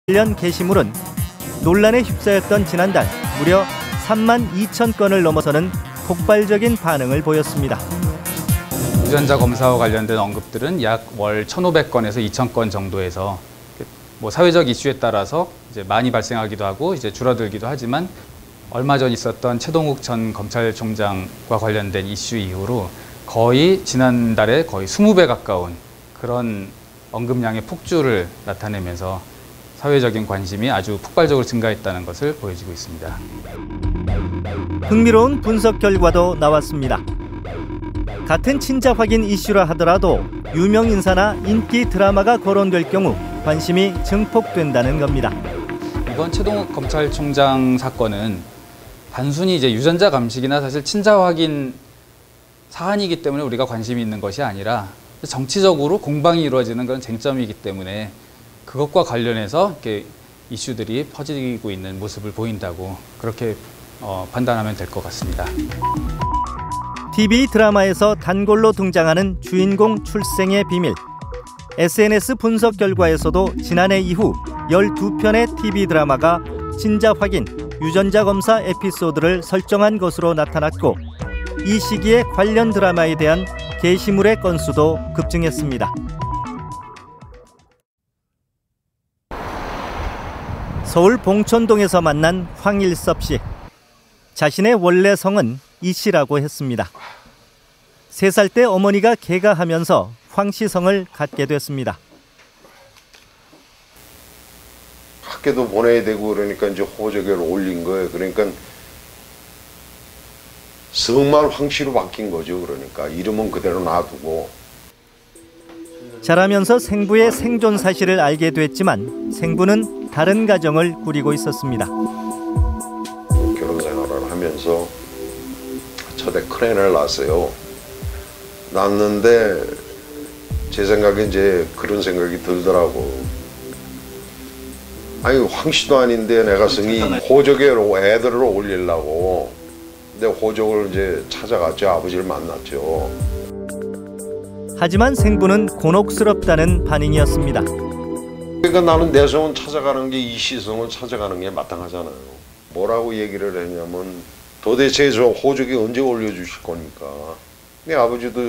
관련 게시물은 논란에 휩싸였던 지난달 무려 3만 2천 건을 넘어서는 폭발적인 반응을 보였습니다. 유전자 검사와 관련된 언급들은 약 월 1,500건에서 2,000건 정도에서 사회적 이슈에 따라서 이제 많이 발생하기도 하고 이제 줄어들기도 하지만 얼마 전 있었던 최동욱 전 검찰총장과 관련된 이슈 이후로 거의 지난달에 거의 20배 가까운 그런 언급량의 폭주를 나타내면서 사회적인 관심이 아주 폭발적으로 증가했다는 것을 보여주고 있습니다. 흥미로운 분석 결과도 나왔습니다. 같은 친자 확인 이슈라 하더라도 유명 인사나 인기 드라마가 거론될 경우 관심이 증폭된다는 겁니다. 이번 최동욱 검찰총장 사건은 단순히 이제 유전자 감식이나 사실 친자 확인 사안이기 때문에 우리가 관심이 있는 것이 아니라 정치적으로 공방이 이루어지는 그런 쟁점이기 때문에 그것과 관련해서 이렇게 이슈들이 퍼지고 있는 모습을 보인다고 그렇게 판단하면 될 것 같습니다. TV 드라마에서 단골로 등장하는 주인공 출생의 비밀. SNS 분석 결과에서도 지난해 이후 12편의 TV 드라마가 친자 확인, 유전자 검사 에피소드를 설정한 것으로 나타났고 이 시기에 관련 드라마에 대한 게시물의 건수도 급증했습니다. 서울 봉천동에서 만난 황일섭 씨. 자신의 원래 성은 이 씨라고 했습니다. 3살 때 어머니가 개가하면서 황 씨 성을 갖게 됐습니다. 학교도 보내야 되고 그러니까 이제 호적을 올린 거예요. 그러니까 성만 황 씨로 바뀐 거죠. 그러니까 이름은 그대로 놔두고. 자라면서 생부의 생존 사실을 알게 됐지만 생부는 다른 가정을 꾸리고 있었습니다. 결혼 생활을 하면서 첫애 큰애를 낳았어요. 낳았는데 제 생각에 이제 그런 생각이 들더라고. 아니 황 씨도 아닌데 내가 성이 호적에 애들을 올리려고. 근데 호적을 이제 찾아갔죠. 아버지를 만났죠. 하지만 생부는 곤혹스럽다는 반응이었습니다. 그러니까 나는 내 성을 찾아가는 게 이씨성을 찾아가는 게 마땅하잖아요. 뭐라고 얘기를 했냐면 도대체 저 호적이 언제 올려주실 거니까. 내 아버지도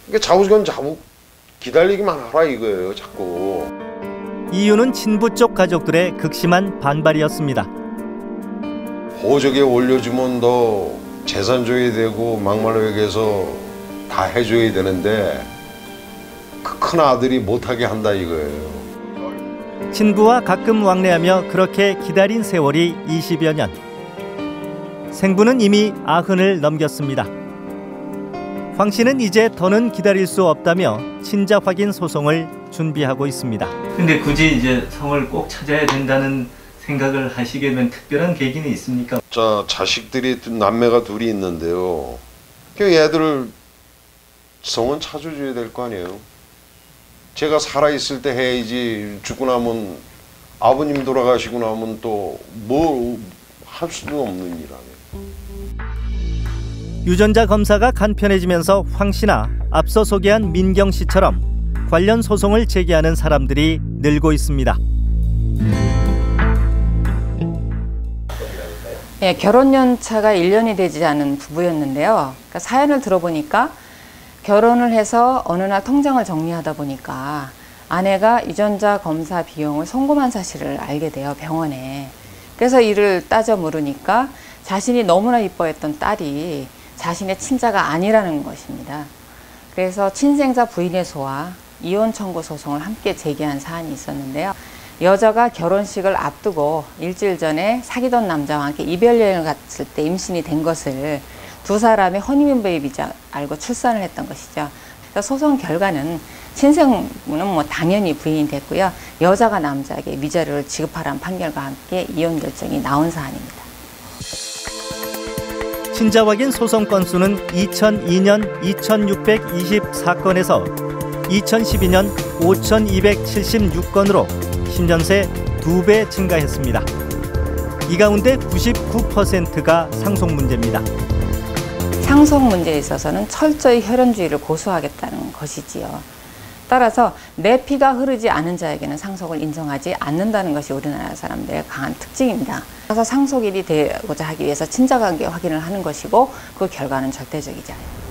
그러니까 자우건 자부 기다리기만 하라 이거예요. 자꾸. 이유는 친부 쪽 가족들의 극심한 반발이었습니다. 호적에 올려주면 너 재산 줘야 되고 막말로 얘기해서 다 해줘야 되는데 그 큰 아들이 못하게 한다 이거예요. 친부와 가끔 왕래하며 그렇게 기다린 세월이 20여 년. 생부는 이미 90을 넘겼습니다. 황 씨는 이제 더는 기다릴 수 없다며 친자 확인 소송을 준비하고 있습니다. 근데 굳이 이제 성을 꼭 찾아야 된다는 생각을 하시게 된 특별한 계기는 있습니까? 자, 자식들이 남매가 둘이 있는데요. 그 애들 성은 찾아줘야 될 거 아니에요. 제가 살아있을 때 해야지 죽고 나면 아버님 돌아가시고 나면 또 뭐 할 수도 없는 일 아니에요. 유전자 검사가 간편해지면서 황 씨나 앞서 소개한 민경 씨처럼 관련 소송을 제기하는 사람들이 늘고 있습니다. 네, 결혼 연차가 1년이 되지 않은 부부였는데요. 그러니까 사연을 들어보니까 결혼을 해서 어느 날 통장을 정리하다 보니까 아내가 유전자 검사 비용을 송금한 사실을 알게 돼요, 병원에. 그래서 이를 따져 물으니까 자신이 너무나 이뻐했던 딸이 자신의 친자가 아니라는 것입니다. 그래서 친생자 부인의 소와 이혼 청구 소송을 함께 제기한 사안이 있었는데요. 여자가 결혼식을 앞두고 일주일 전에 사귀던 남자와 함께 이별 여행을 갔을 때 임신이 된 것을 두 사람의 허니문 베이비자 알고 출산을 했던 것이죠. 그래서 소송 결과는 친생부는 당연히 부인이 됐고요. 여자가 남자에게 위자료를 지급하라는 판결과 함께 이혼 결정이 나온 사안입니다. 친자 확인 소송 건수는 2002년 2624건에서 2012년 5276건으로 10년 새 2배 증가했습니다. 이 가운데 99%가 상속 문제입니다. 상속 문제에 있어서는 철저히 혈연주의를 고수하겠다는 것이지요. 따라서 내 피가 흐르지 않은 자에게는 상속을 인정하지 않는다는 것이 우리나라 사람들의 강한 특징입니다. 그래서 상속일이 되고자 하기 위해서 친자관계 확인을 하는 것이고 그 결과는 절대적이지 않아요.